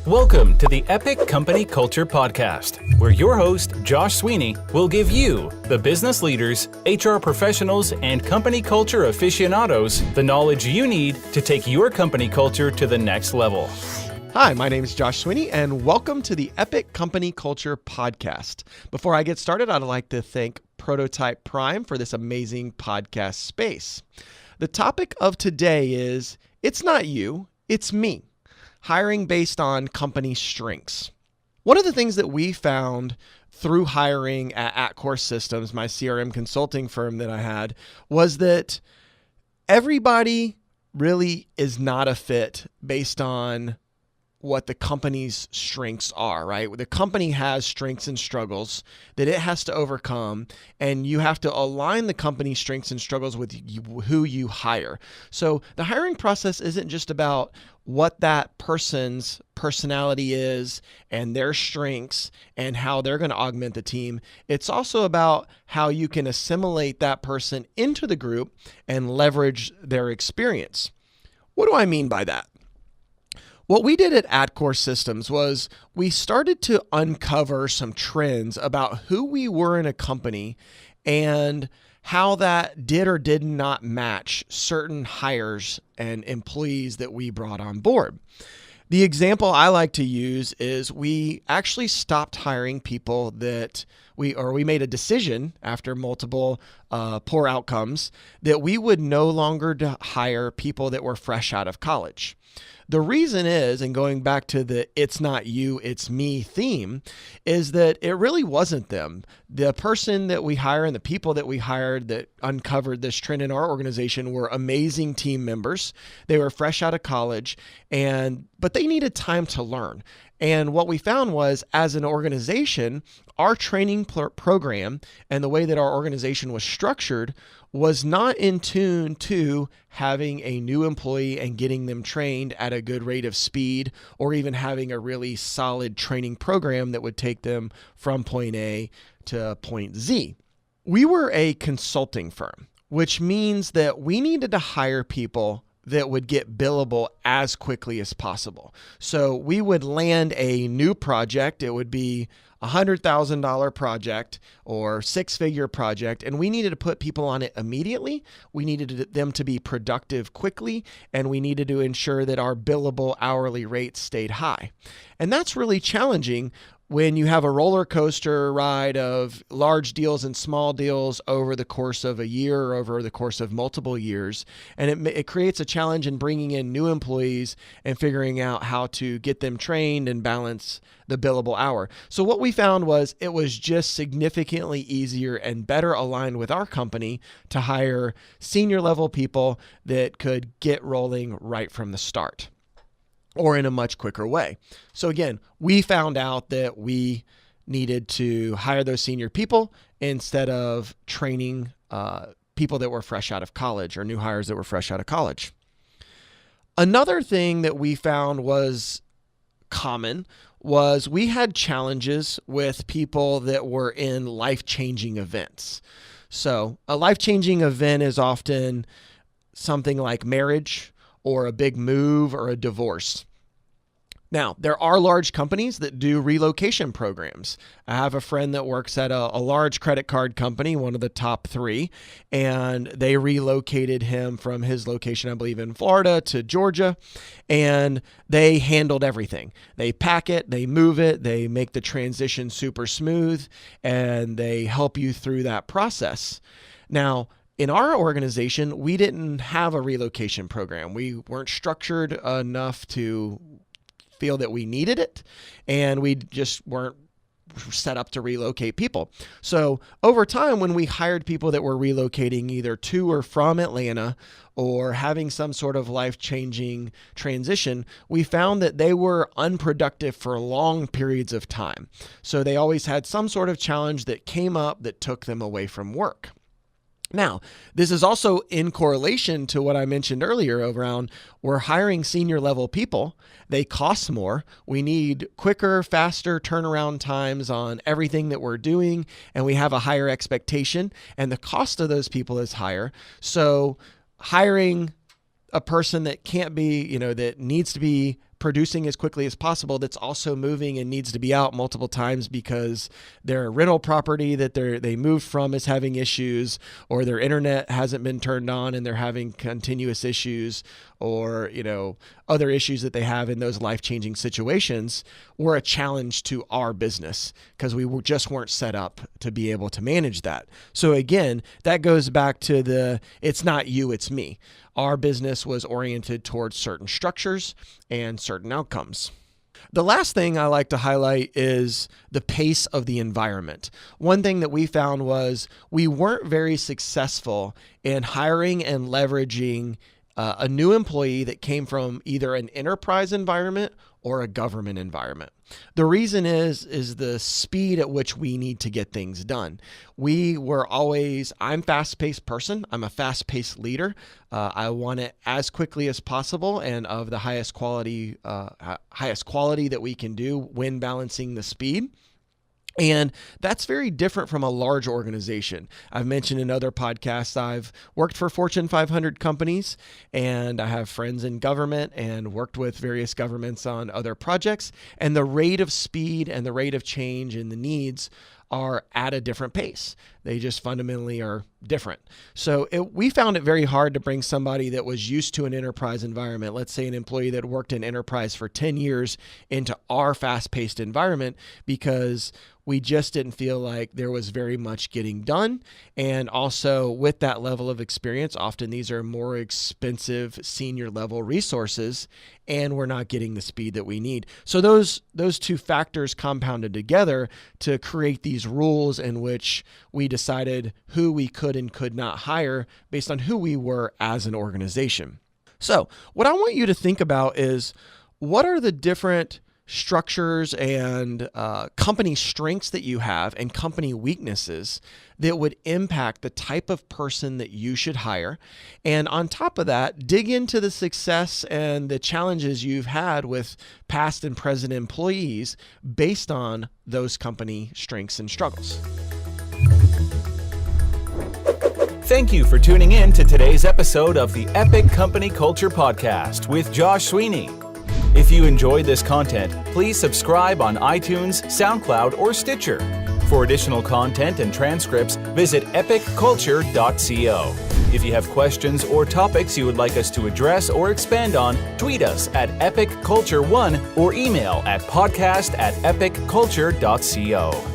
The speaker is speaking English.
Welcome to the Epic Company Culture Podcast, where your host, Josh Sweeney, will give you, the business leaders, HR professionals, and company culture aficionados, the knowledge you need to take your company culture to the next level. Hi, my name is Josh Sweeney, and welcome to the Epic Company Culture Podcast. Before I get started, I'd like to thank Prototype Prime for this amazing podcast space. The topic of today is, it's not you, it's me. Hiring based on company strengths. One of the things that we found through hiring at Atcore Systems, my CRM consulting firm that I had, was that everybody really is not a fit based on what the company's strengths are, right? The company has strengths and struggles that it has to overcome, and you have to align the company's strengths and struggles with who you hire. So the hiring process isn't just about what that person's personality is and their strengths and how they're going to augment the team. It's also about how you can assimilate that person into the group and leverage their experience. What do I mean by that? What we did at Atcore Systems was we started to uncover some trends about who we were in a company and how that did or did not match certain hires and employees that we brought on board. The example I like to use is we actually stopped hiring people that we made a decision after multiple poor outcomes that we would no longer hire people that were fresh out of college. The reason is, and going back to the it's not you, it's me theme, is that it really wasn't them. The person that we hire and the people that we hired that uncovered this trend in our organization were amazing team members. They were fresh out of college, but they needed time to learn. And what we found was, as an organization, our training program and the way that our organization was structured was not in tune to having a new employee and getting them trained at a good rate of speed, or even having a really solid training program that would take them from point A to point Z. We were a consulting firm, which means that we needed to hire people that would get billable as quickly as possible. So we would land a new project. It would be a $100,000 project or six-figure project, and we needed to put people on it immediately. We needed them to be productive quickly, and we needed to ensure that our billable hourly rates stayed high. And that's really challenging when you have a roller coaster ride of large deals and small deals over the course of a year or over the course of multiple years. And it creates a challenge in bringing in new employees and figuring out how to get them trained and balance the billable hour. So what we found was it was just significantly easier and better aligned with our company to hire senior level people that could get rolling right from the start, or in a much quicker way. So again, we found out that we needed to hire those senior people instead of training people that were fresh out of college or new hires that were fresh out of college. Another thing that we found was common was we had challenges with people that were in life-changing events. So a life-changing event is often something like marriage, or a big move, or a divorce. Now, there are large companies that do relocation programs. I have a friend that works at a large credit card company, one of the top three, and they relocated him from his location, I believe, in Florida to Georgia, and they handled everything. They pack it, they move it, they make the transition super smooth, and they help you through that process. Now, in our organization, we didn't have a relocation program. We weren't structured enough to feel that we needed it, and we just weren't set up to relocate people. So over time, when we hired people that were relocating either to or from Atlanta or having some sort of life-changing transition, we found that they were unproductive for long periods of time. So they always had some sort of challenge that came up that took them away from work. Now, this is also in correlation to what I mentioned earlier around we're hiring senior level people. They cost more. We need quicker, faster turnaround times on everything that we're doing, and we have a higher expectation, and the cost of those people is higher. So hiring a person that can't be, that needs to be producing as quickly as possible that's also moving and needs to be out multiple times because their rental property that they moved from is having issues, or their internet hasn't been turned on and they're having continuous issues, or other issues that they have in those life-changing situations, were a challenge to our business because we just weren't set up to be able to manage that. So again, that goes back to it's not you, it's me. Our business was oriented towards certain structures and certain outcomes. The last thing I like to highlight is the pace of the environment. One thing that we found was we weren't very successful in hiring and leveraging a new employee that came from either an enterprise environment or a government environment. The reason is the speed at which we need to get things done. I'm a fast-paced person. I'm a fast-paced leader. I want it as quickly as possible and of the highest quality that we can do when balancing the speed. And that's very different from a large organization. I've mentioned in other podcasts, I've worked for Fortune 500 companies, and I have friends in government and worked with various governments on other projects. And the rate of speed and the rate of change and the needs are at a different pace. They just fundamentally are different. So we found it very hard to bring somebody that was used to an enterprise environment, let's say an employee that worked in enterprise for 10 years, into our fast-paced environment, because we just didn't feel like there was very much getting done. And also with that level of experience, often these are more expensive senior level resources, and we're not getting the speed that we need. So those two factors compounded together to create these rules in which we decided who we could and could not hire based on who we were as an organization. So what I want you to think about is, what are the different structures and company strengths that you have and company weaknesses that would impact the type of person that you should hire? And on top of that, dig into the success and the challenges you've had with past and present employees based on those company strengths and struggles. Thank you for tuning in to today's episode of the Epic Company Culture Podcast with Josh Sweeney. If you enjoyed this content, please subscribe on iTunes, SoundCloud, or Stitcher. For additional content and transcripts, visit epicculture.co. If you have questions or topics you would like us to address or expand on, tweet us at epicculture1 or email at podcast@epicculture.co.